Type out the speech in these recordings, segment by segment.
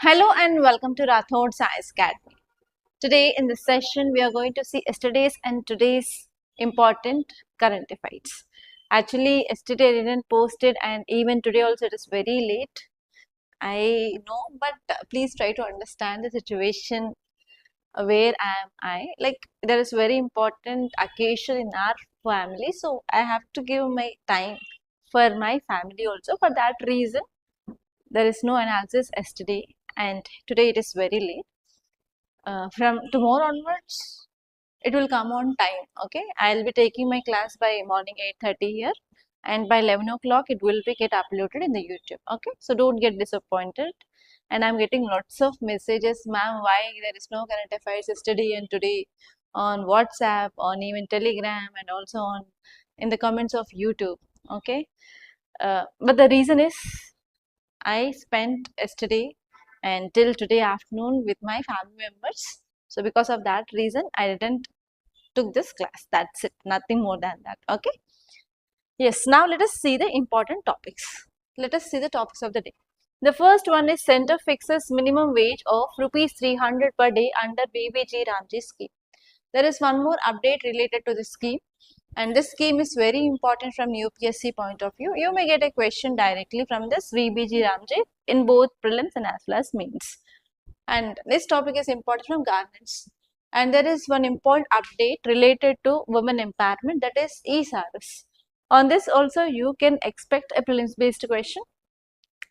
Hello and welcome to Rathods IAS Academy. Today in this session we are going to see yesterday's and today's important current affairs. Actually yesterday I didn't post it and even today also it is very late. I know, but please try to understand the situation. Where am I? Like there is very important occasion in our family, so I have to give my time for my family also. For that reason there is no analysis yesterday and today it is very late. From tomorrow onwards it will come on time. Okay, I'll be taking my class by morning 8:30 here, and by 11 o'clock it will be get uploaded in the YouTube. Okay, so don't get disappointed. And I'm getting lots of messages, ma'am, why there is no current affairs yesterday and today on WhatsApp, on even Telegram, and also on in the comments of YouTube. Okay, but the reason is I spent yesterday and till today afternoon with my family members. So because of that reason, I didn't took this class. That's it. Nothing more than that. Okay. Yes. Now let us see the important topics. Let us see the topics of the day. The first one is Center fixes minimum wage of rupees 300 per day under BBG Ramji scheme. There is one more update related to this scheme. And this scheme is very important from UPSC point of view. You may get a question directly from this VBG Ramji in both prelims and as well as mains. And this topic is important from governance. And there is one important update related to women empowerment, that is eSARAS. On this also you can expect a prelims based question.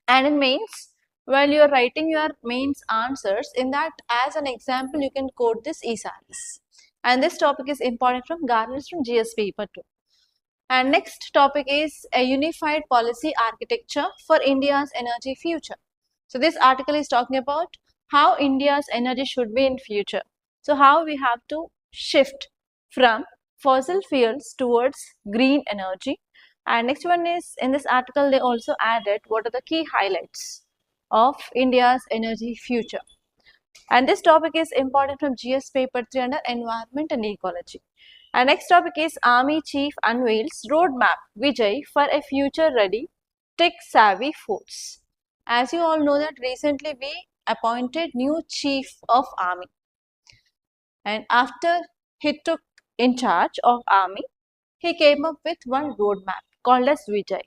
And in mains, while you are writing your mains answers, in that as an example you can quote this eSARAS. And this topic is important from governance from GS paper 2. And next topic is a unified policy architecture for India's energy future. So this article is talking about how India's energy should be in future. So how we have to shift from fossil fuels towards green energy. And next one is, in this article they also added what are the key highlights of India's energy future. And this topic is important from GS paper 3 under environment and ecology. And next topic is Army Chief unveils roadmap Vijay for a future ready tech savvy force. As you all know that recently we appointed new Chief of Army, and after he took in charge of Army, he came up with one roadmap called as Vijay.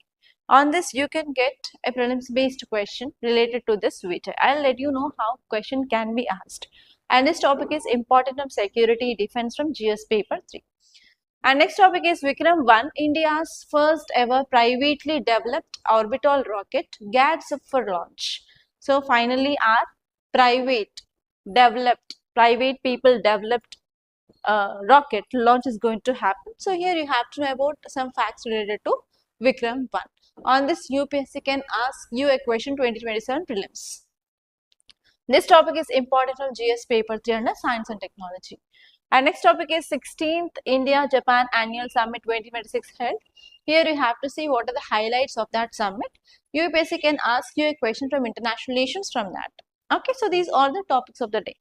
On this you can get a prelims based question related to this Vijay. I'll let you know how question can be asked. And this topic is important from security defense from GS paper 3. And next topic is Vikram 1, India's first ever privately developed orbital rocket gets up for launch. So finally our private people developed rocket launch is going to happen. So here you have to know about some facts related to Vikram 1. On this UPSC can ask you a question 2027 prelims. This topic is important from GS paper 3 under science and technology. And next topic is 16th India-Japan Annual Summit 2026 held. Here you have to see what are the highlights of that summit. UPSC can ask you a question from international relations from that. Okay, so these are the topics of the day.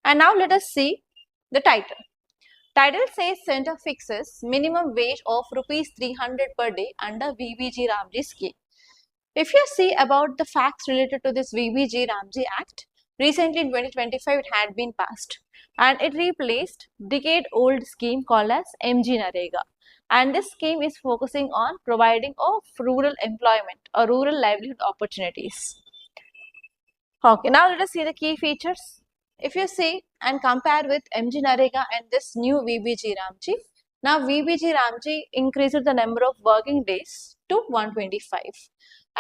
And now let us see the title. Title says Center fixes minimum wage of rupees 300 per day under VBG Ramji scheme. If you see about the facts related to this VBG Ramji Act, recently in 2025 it had been passed and it replaced decade-old scheme called as MG Narega. And this scheme is focusing on providing of rural employment or rural livelihood opportunities. Okay, now let us see the key features. If you see and compare with MG Narega and this new VBG Ramji, now VBG Ramji increased the number of working days to 125.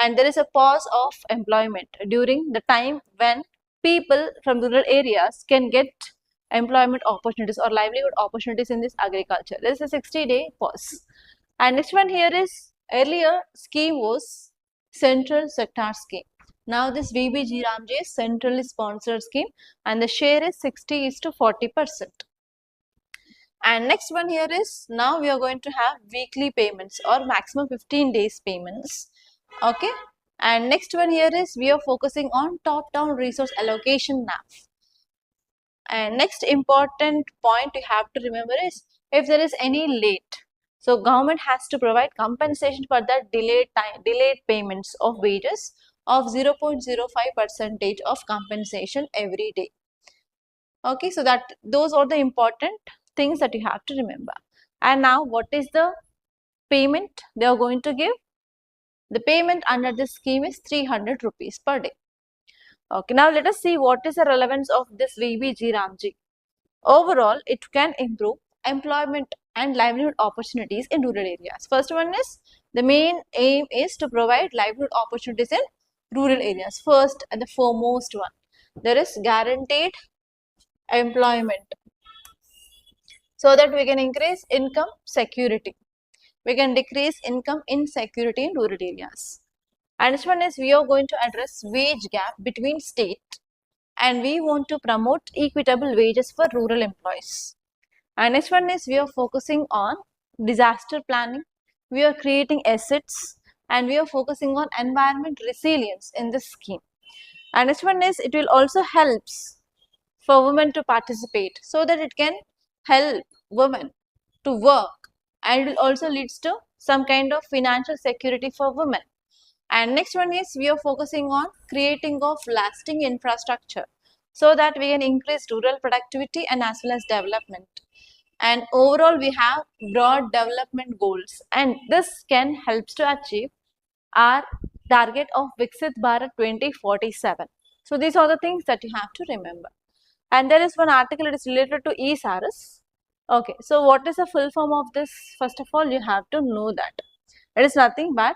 And there is a pause of employment during the time when people from rural areas can get employment opportunities or livelihood opportunities in this agriculture. There is a 60-day pause. And next one here is, earlier scheme was central sector scheme. Now this VBG Ramji is centrally sponsored scheme and the share is 60:40%. And next one here is, now we are going to have weekly payments or maximum 15 days payments. Okay. And next one here is, we are focusing on top-down resource allocation now. And next important point you have to remember is, if there is any late, so government has to provide compensation for that delayed payments of wages of 0.05% of compensation every day. Okay, so those are the important things that you have to remember. And now what is the payment they are going to give? The payment under this scheme is 300 rupees per day. Okay, now let us see what is the relevance of this VBG Ramji. Overall, it can improve employment and livelihood opportunities in rural areas. First one is, the main aim is to provide livelihood opportunities in rural areas. First and the foremost one, there is guaranteed employment, so that we can increase income security. We can decrease income insecurity in rural areas. And this one is, we are going to address wage gap between state, and we want to promote equitable wages for rural employees. And next one is, we are focusing on disaster planning, we are creating assets, and we are focusing on environment resilience in this scheme. And next one is, it will also helps for women to participate, so that it can help women to work, and it also leads to some kind of financial security for women. And next one is, we are focusing on creating of lasting infrastructure, so that we can increase rural productivity and as well as development. And overall, we have broad development goals, and this can help to achieve our target of Viksit Bharat 2047. So these are the things that you have to remember. And there is one article that is related to eSARAS. Okay, so what is the full form of this? First of all, you have to know that. It is nothing but,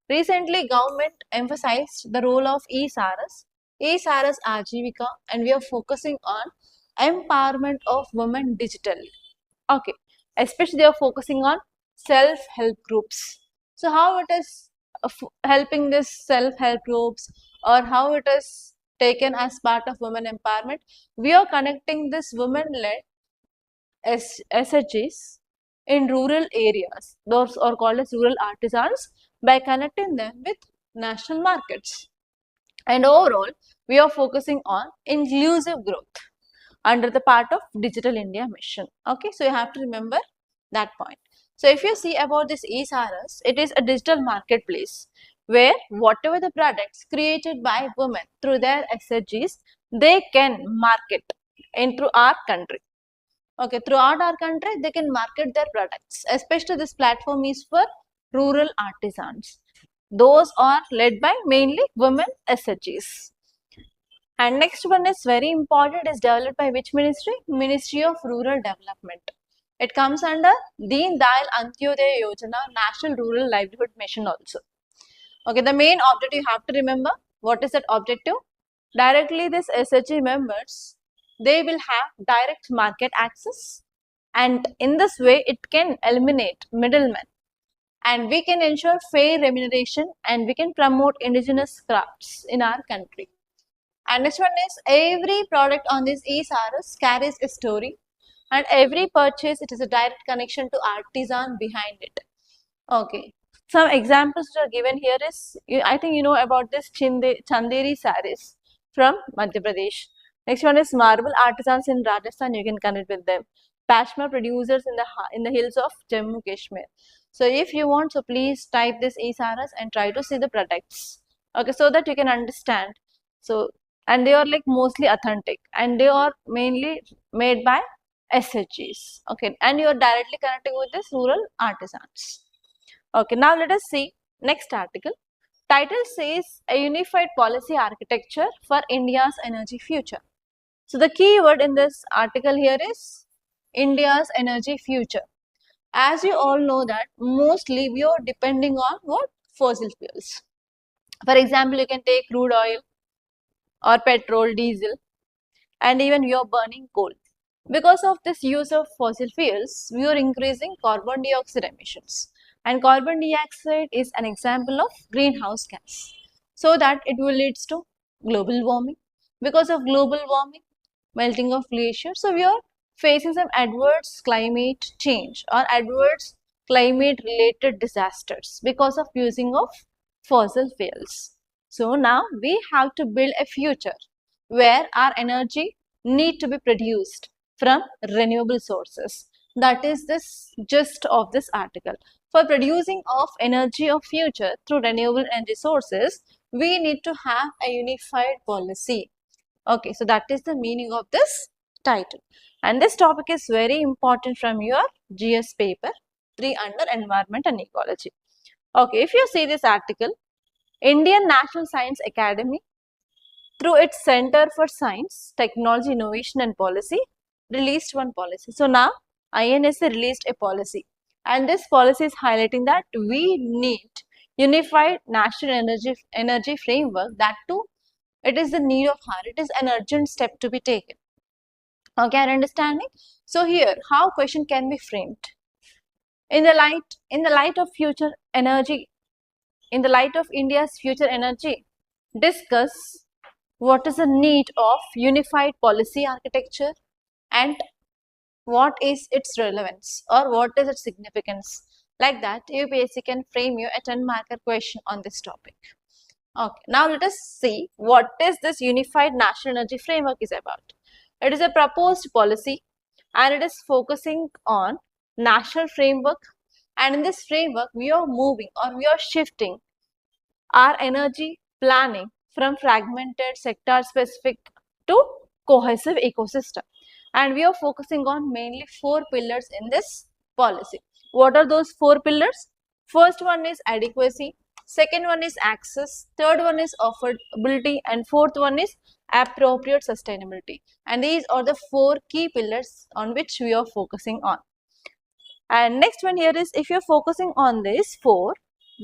recently government emphasized the role of eSARAS, eSARAS Ajivika, and we are focusing on empowerment of women digitally. Okay, especially they are focusing on self-help groups. So how it is helping this self-help groups, or how it is taken as part of women empowerment? We are connecting this women-led SHGs in rural areas. Those are called as rural artisans, by connecting them with national markets. And overall, we are focusing on inclusive growth under the part of Digital India mission. Okay, so you have to remember that point. So if you see about this eSARAS, it is a digital marketplace where whatever the products created by women through their SHGs, they can market through our country. Okay, throughout our country, they can market their products. Especially this platform is for rural artisans. Those are led by mainly women SHGs. And next one is very important, is developed by which ministry? Ministry of Rural Development. It comes under Deen Dayal Antyodaya Yojana, National Rural Livelihood Mission also. Okay, the main objective you have to remember. What is that objective? Directly this SHG members, they will have direct market access, and in this way it can eliminate middlemen, and we can ensure fair remuneration, and we can promote indigenous crafts in our country. And next one is, every product on this eSARAS carries a story, and every purchase, it is a direct connection to artisan behind it. Okay, some examples that are given here is, I think you know about this Chanderi saris from Madhya Pradesh. Next one is marble artisans in Rajasthan, you can connect with them. Pashmina producers in the hills of Jammu Kashmir. So if you want, so please type this eSARAS and try to see the products. Okay, so that you can understand. So, and they are like mostly authentic, and they are mainly made by SHGs. Okay, and you are directly connecting with this rural artisans. Okay, now let us see next article. Title says, a unified policy architecture for India's energy future. So the key word in this article here is India's energy future. As you all know that mostly we are depending on what? Fossil fuels. For example, you can take crude oil or petrol, diesel, and even we are burning coal. Because of this use of fossil fuels, we are increasing carbon dioxide emissions. And carbon dioxide is an example of greenhouse gas. So that it will lead to global warming. Because of global warming, melting of glaciers, so we are facing some adverse climate change or adverse climate related disasters because of using of fossil fuels. So now we have to build a future where our energy need to be produced from renewable sources. That is this gist of this article. For producing of energy of future through renewable energy sources, we need to have a unified policy. Okay, so that is the meaning of this title. And this topic is very important from your GS paper 3 under environment and ecology. Okay, if you see this article, Indian National Science Academy, through its Center for Science, Technology, Innovation and Policy, released one policy. So now INSA released a policy, and this policy is highlighting that we need unified national energy framework. That too, it is the need of hour. It is an urgent step to be taken. Okay, are understanding? So here, how question can be framed? In the light of future energy, in the light of India's future energy, discuss what is the need of unified policy architecture and what is its relevance or what is its significance. Like that, UPSC can frame you a 10-marker question on this topic. Okay, now let us see what is this unified national energy framework is about. It is a proposed policy and it is focusing on national framework, and in this framework we are moving or we are shifting our energy planning from fragmented sector specific to cohesive ecosystem, and we are focusing on mainly 4 pillars in this policy. What are those 4 pillars? First one is adequacy, second one is access, third one is affordability, and fourth one is appropriate sustainability. And these are the 4 key pillars on which we are focusing on. And next one here is, if you're focusing on these 4,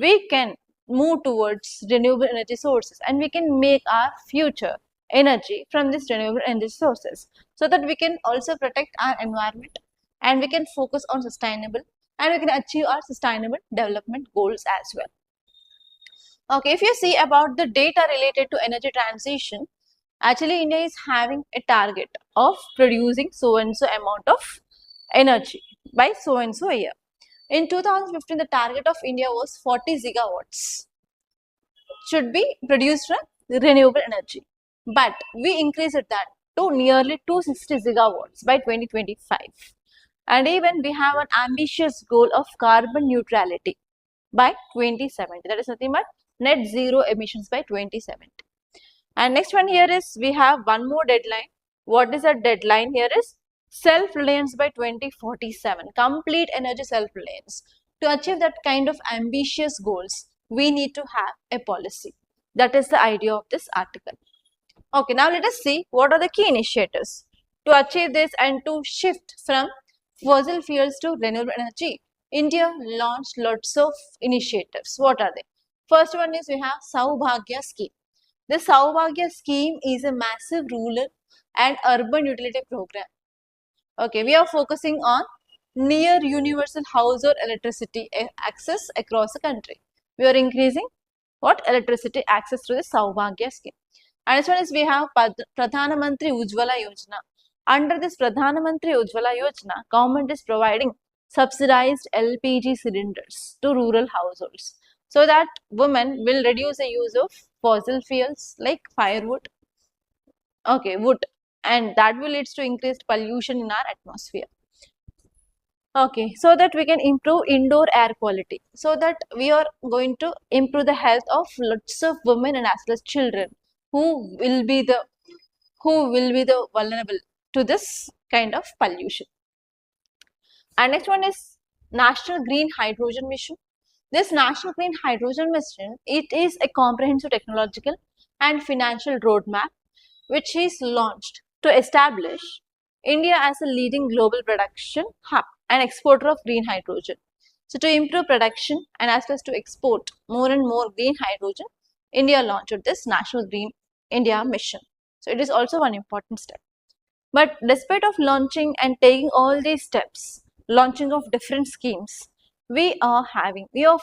we can move towards renewable energy sources and we can make our future energy from these renewable energy sources, so that we can also protect our environment and we can focus on sustainable and we can achieve our sustainable development goals as well. Okay, if you see about the data related to energy transition, actually India is having a target of producing so and so amount of energy by so and so year. In 2015, the target of India was 40 gigawatts should be produced from renewable energy. But we increased that to nearly 260 gigawatts by 2025. And even we have an ambitious goal of carbon neutrality by 2070. That is nothing but net zero emissions by 2070. And next one here is, we have one more deadline. What is that deadline here is? Self-reliance by 2047, complete energy self-reliance. To achieve that kind of ambitious goals, we need to have a policy. That is the idea of this article. Okay, now let us see what are the key initiatives to achieve this and to shift from fossil fuels to renewable energy. India launched lots of initiatives. What are they? First one is, we have Saubhagya scheme. The Saubhagya scheme is a massive rural and urban utility program. Okay, we are focusing on near universal household electricity access across the country. We are increasing what? Electricity access through the Saubhagya scheme. And next one is, we have Pradhana Mantri Ujjwala Yojana. Under this Pradhana Mantri Ujjwala Yojana, government is providing subsidized LPG cylinders to rural households, so that women will reduce the use of fossil fuels like firewood, okay, wood, and that will lead to increased pollution in our atmosphere. Okay, so that we can improve indoor air quality, so that we are going to improve the health of lots of women and as well as children who will be the vulnerable to this kind of pollution. And next one is National Green Hydrogen Mission. This National Green Hydrogen Mission, it is a comprehensive technological and financial roadmap which is launched to establish India as a leading global production hub and exporter of green hydrogen. So to improve production and as well as to export more and more green hydrogen, India launched this National Green India Mission. So it is also one important step. But despite of launching and taking all these steps, launching of different schemes, we are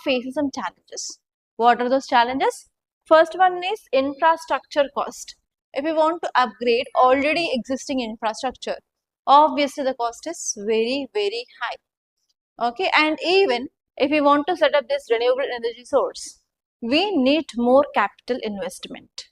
facing some challenges. What are those challenges? First one is infrastructure cost. If we want to upgrade already existing infrastructure, obviously the cost is very, very high. Okay, and even if we want to set up this renewable energy source, we need more capital investment.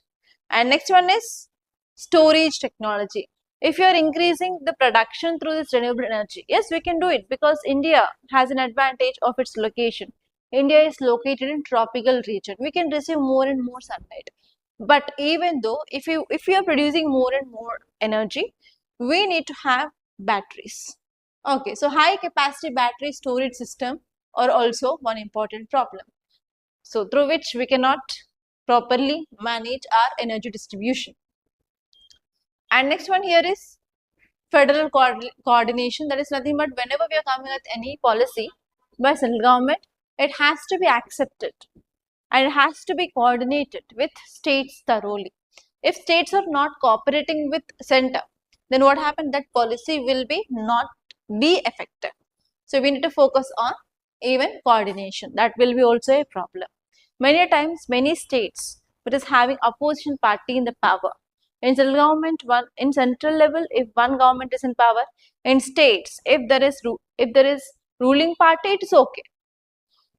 And next one is storage technology. If you are increasing the production through this renewable energy, yes, we can do it because India has an advantage of its location. India is located in tropical region. We can receive more and more sunlight. But even though if you are producing more and more energy, we need to have batteries. Okay, so high capacity battery storage system are also one important problem. So through which we cannot properly manage our energy distribution. And next one here is federal coordination. That is nothing but whenever we are coming with any policy by central government, it has to be accepted and it has to be coordinated with states thoroughly. If states are not cooperating with center, then what happens? That policy will be not be effective. So we need to focus on even coordination. That will be also a problem. Many times, many states which is having opposition party in the power. In central government, in central level, if one government is in power, in states, if there is ruling party, it is okay.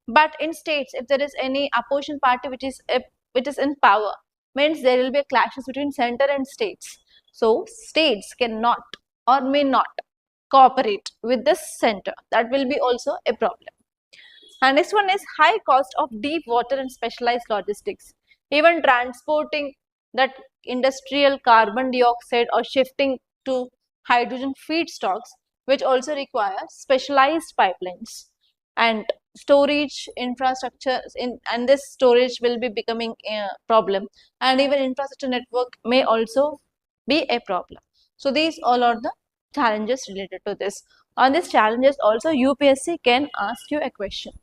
But in states, if there is any opposition party which is in power, means there will be clashes between center and states. So states cannot or may not cooperate with the center. That will be also a problem. And next one is high cost of deep water and specialized logistics. Even transporting that industrial carbon dioxide or shifting to hydrogen feedstocks, which also require specialized pipelines and storage infrastructure and this storage will be becoming a problem, and even infrastructure network may also be a problem. So these all are the challenges related to this. On these challenges also UPSC can ask you a question.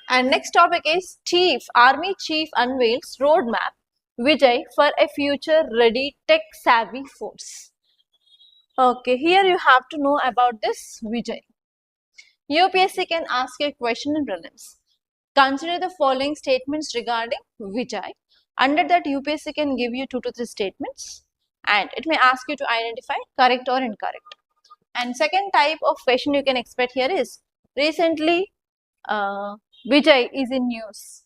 And next topic is Army Chief unveils roadmap Vijay for a future ready tech savvy force. Okay, here you have to know about this Vijay. UPSC can ask a question in prelims. Consider the following statements regarding Vijay. Under that, UPSC can give you 2 to 3 statements and it may ask you to identify correct or incorrect. And second type of question you can expect here is recently Vijay is in news,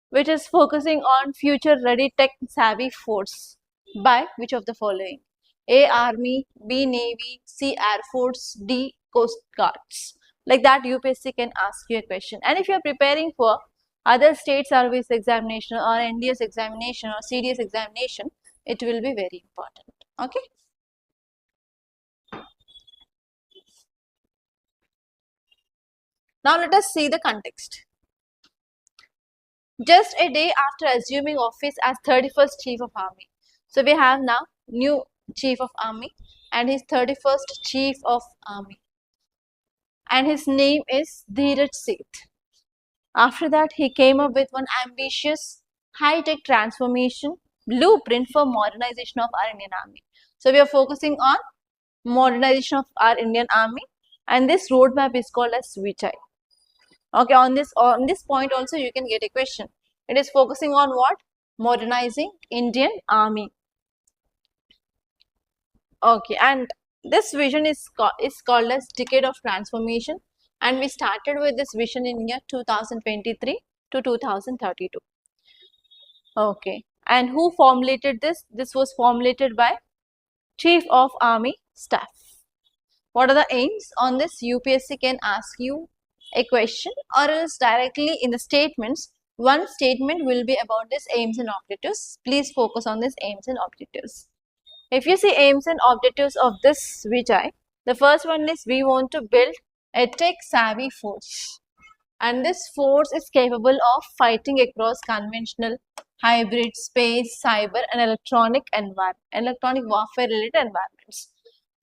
which is focusing on future ready tech savvy force by which of the following? A. Army, B. Navy, C. Air Force, D. Coast Guards. Like that UPSC can ask you a question. And if you are preparing for other state service examination or NDS examination or CDS examination, it will be very important. Okay. Now let us see the context. Just a day after assuming office as 31st Chief of Army. So we have now new Chief of Army and his 31st Chief of Army. And his name is Dheeraj Seth. After that, he came up with one ambitious high-tech transformation blueprint for modernization of our Indian Army. So we are focusing on modernization of our Indian Army and this roadmap is called as Vijay. Okay, on this point also you can get a question. It is focusing on what? Modernizing Indian Army. Okay, and this vision is called as Decade of Transformation and we started with this vision in year 2023 to 2032. Okay, and who formulated this? This was formulated by Chief of Army Staff. What are the aims? On this UPSC can ask you a question or else directly in the statements. One statement will be about this aims and objectives. Please focus on this aims and objectives. If you see aims and objectives of this Vijay, the first one is we want to build a tech savvy force. And this force is capable of fighting across conventional, hybrid, space, cyber and electronic warfare related environments.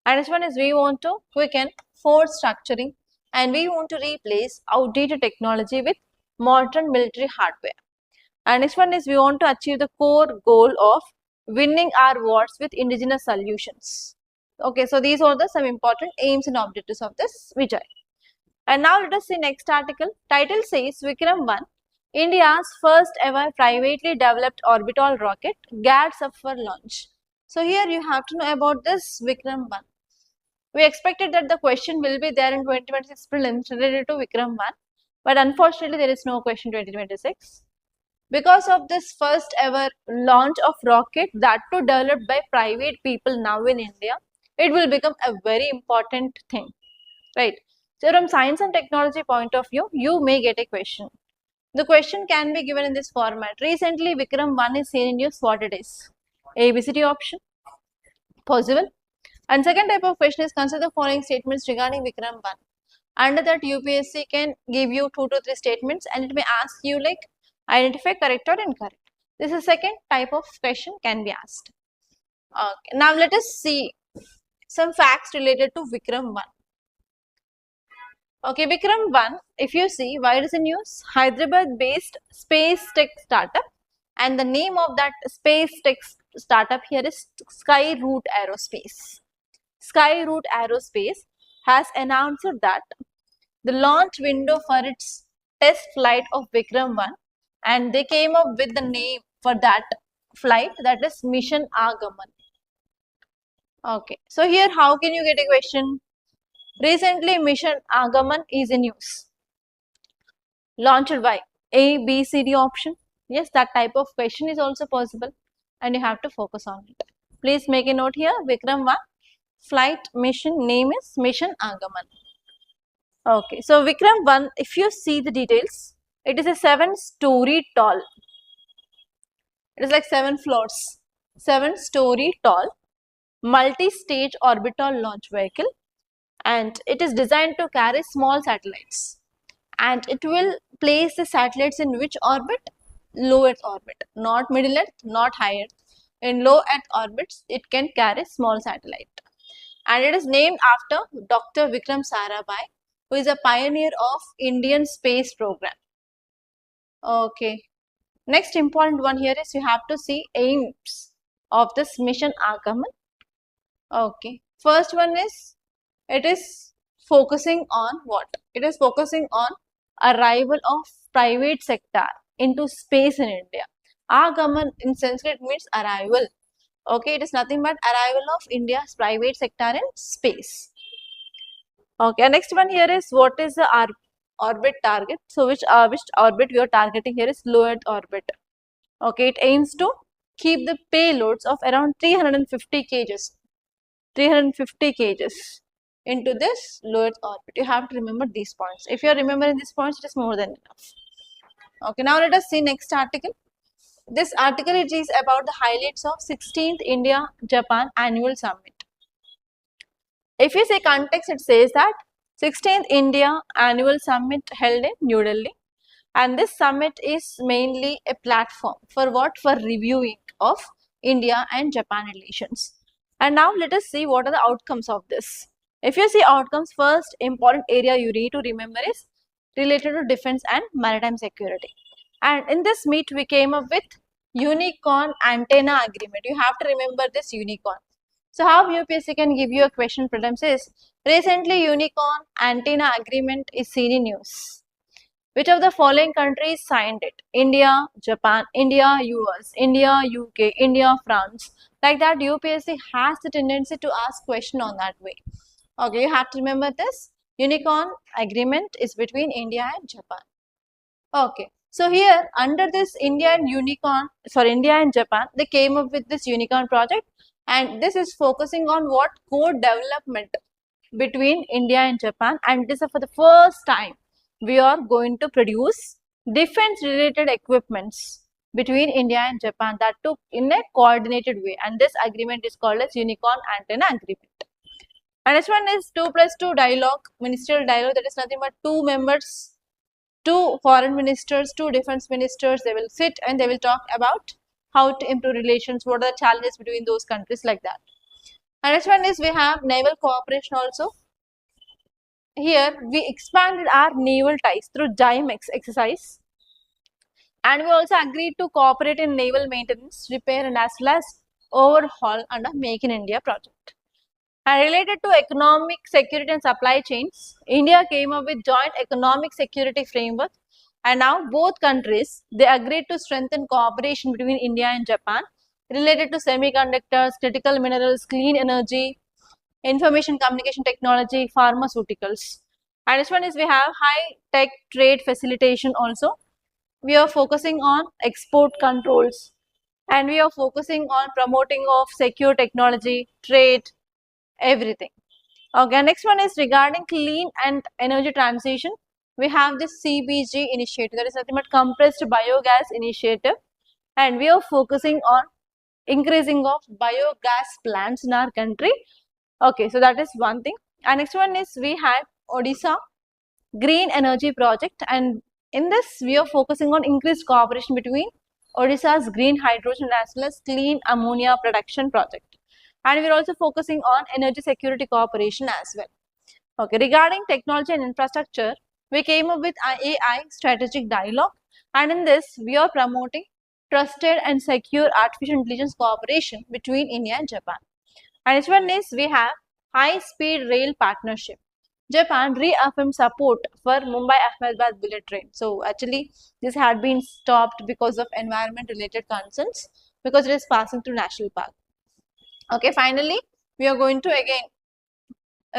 And this one is we want to quicken force structuring and we want to replace outdated technology with modern military hardware. And next one is we want to achieve the core goal of winning our wars with indigenous solutions. Okay, so these are the some important aims and objectives of this Vijay. And now let us see next article. Title says Vikram 1, India's first ever privately developed orbital rocket gears up for launch. So here you have to know about this Vikram 1. We expected that the question will be there in 2026 prelims related to Vikram 1, but unfortunately there is no question 2026. Because of this first ever launch of rocket that too developed by private people now in India, it will become a very important thing, right? So from science and technology point of view, you may get a question. The question can be given in this format. Recently, Vikram 1 is seen in news. What it is? A, B, C, D option. Possible. And second type of question is consider the following statements regarding Vikram 1. Under that, UPSC can give you 2 to 3 statements and it may ask you like identify correct or incorrect. This is second type of question can be asked. Okay. Now let us see some facts related to Vikram 1. Okay, Vikram 1, if you see, why it is in news? Hyderabad-based space tech startup, and the name of that space tech startup here is Skyroot Aerospace. Skyroot Aerospace has announced that the launch window for its test flight of Vikram 1, and they came up with the name for that flight, that is Mission Agaman. Okay, so here how can you get a question? Recently, Mission Agaman is in use. Launched by A, B, C, D option. Yes, that type of question is also possible and you have to focus on it. Please make a note here. Vikram 1 flight mission name is Mission Agaman. Okay, so Vikram 1, if you see the details, it is a 7-story tall. It is like 7 floors. 7-story tall multi-stage orbital launch vehicle, and it is designed to carry small satellites, and it will place the satellites in which orbit? Low Earth orbit, not middle Earth, not high Earth. In low Earth orbits, it can carry small satellite, and it is named after Dr. Vikram Sarabhai, who is a pioneer of Indian space program. Okay, next important one here is you have to see aims of this mission Agaman. Okay, first one is it is focusing on what? It is focusing on arrival of private sector into space in India. Agaman in Sanskrit means arrival. Okay, it is nothing but arrival of India's private sector in space. Okay, next one here is what is the orbit target? So which orbit we are targeting here is low Earth orbit. Okay, it aims to keep the payloads of around 350 kgs. 350 kgs into this low Earth orbit. You have to remember these points. If you are remembering these points, it is more than enough. Okay, now let us see next article. This article it is about the highlights of 16th India-Japan Annual Summit. If you say context, it says that 16th India Annual Summit held in New Delhi, and this summit is mainly a platform for what? For reviewing of India and Japan relations. And now let us see what are the outcomes of this. If you see outcomes, first important area you need to remember is related to defense and maritime security. And in this meet, we came up with unicorn antenna agreement. You have to remember this unicorn. So how UPSC can give you a question prelims is, recently unicorn antenna agreement is seen in news. Which of the following countries signed it? India, Japan, India, US, India, UK, India, France. Like that, UPSC has the tendency to ask question on that way. Okay, you have to remember this. Unicorn agreement is between India and Japan. Okay, so here under this India and Japan, they came up with this unicorn project, and this is focusing on what? Co-development between India and Japan, and this is for the first time we are going to produce defense related equipments between India and Japan, that took in a coordinated way, and this agreement is called as unicorn antenna agreement. And next one is 2+2 dialogue, ministerial dialogue, that is nothing but 2 members, 2 foreign ministers, 2 defense ministers, they will sit and they will talk about how to improve relations, what are the challenges between those countries, like that. And next one is we have naval cooperation also. Here we expanded our naval ties through GIMEX exercise, and we also agreed to cooperate in naval maintenance, repair, and as well as overhaul under Make in India project. And related to economic security and supply chains, India came up with joint economic security framework, and now both countries, they agreed to strengthen cooperation between India and Japan related to semiconductors, critical minerals, clean energy, information communication technology, pharmaceuticals. And this one is we have high tech trade facilitation also. We are focusing on export controls, and we are focusing on promoting of secure technology, trade, everything. Okay, next one is regarding clean and energy transition. We have this CBG initiative, that is nothing but compressed biogas initiative, and we are focusing on increasing of biogas plants in our country. Okay, so that is one thing. And next one is we had Odisha Green Energy Project, and in this we are focusing on increased cooperation between Odisha's green hydrogen as well as clean ammonia production project. And we are also focusing on energy security cooperation as well. Okay, regarding technology and infrastructure, we came up with AI strategic dialogue, and in this we are promoting trusted and secure artificial intelligence cooperation between India and Japan. And next one is we have high speed rail partnership. Japan reaffirmed support for Mumbai Ahmedabad bullet train. So actually this had been stopped because of environment related concerns, because it is passing through national park. Okay, finally we are going to again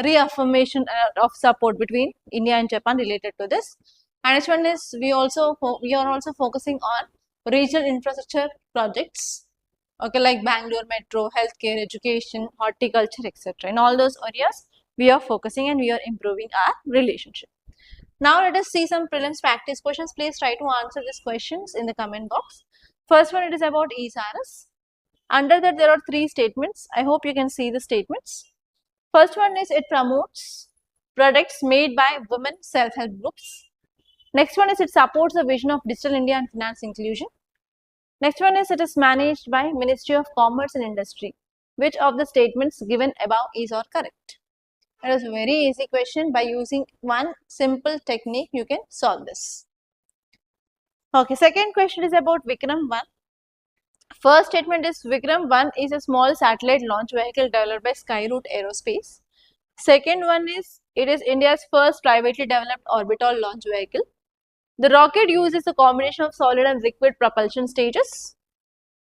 reaffirmation of support between India and Japan related to this. And next one is we are also focusing on regional infrastructure projects. Okay, like Bangalore Metro, healthcare, education, horticulture, etc. In all those areas, we are focusing and we are improving our relationship. Now let us see some prelims practice questions. Please try to answer these questions in the comment box. First one, it is about eSARAS. Under that there are three statements. I hope you can see the statements. First one is it promotes products made by women self-help groups. Next one is it supports the vision of digital India and finance inclusion. Next one is it is managed by Ministry of Commerce and Industry. Which of the statements given above is or correct? It is a very easy question. By using one simple technique, you can solve this. Okay, second question is about Vikram 1. First statement is Vikram 1 is a small satellite launch vehicle developed by Skyroot Aerospace. Second one is it is India's first privately developed orbital launch vehicle. The rocket uses a combination of solid and liquid propulsion stages.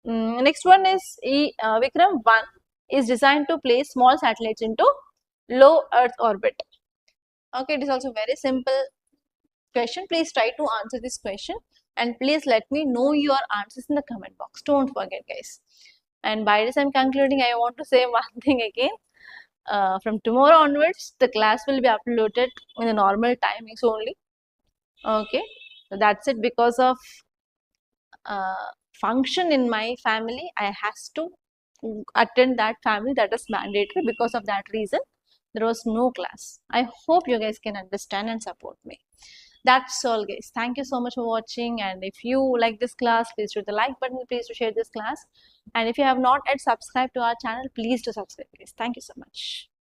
Next one is Vikram 1 is designed to place small satellites into low Earth orbit. Okay, it is also very simple question. Please try to answer this question and please let me know your answers in the comment box. Don't forget, guys. And by this I'm concluding, I want to say one thing again. From tomorrow onwards, the class will be uploaded in the normal timings only. Okay, so that's it. Because of function in my family, I has to attend that family. That is mandatory. Because of that reason, there was no class. I hope you guys can understand and support me. That's all, guys. Thank you so much for watching, and if you like this class, please hit the like button, please to share this class, and if you have not yet subscribed to our channel, please do subscribe, guys. Thank you so much.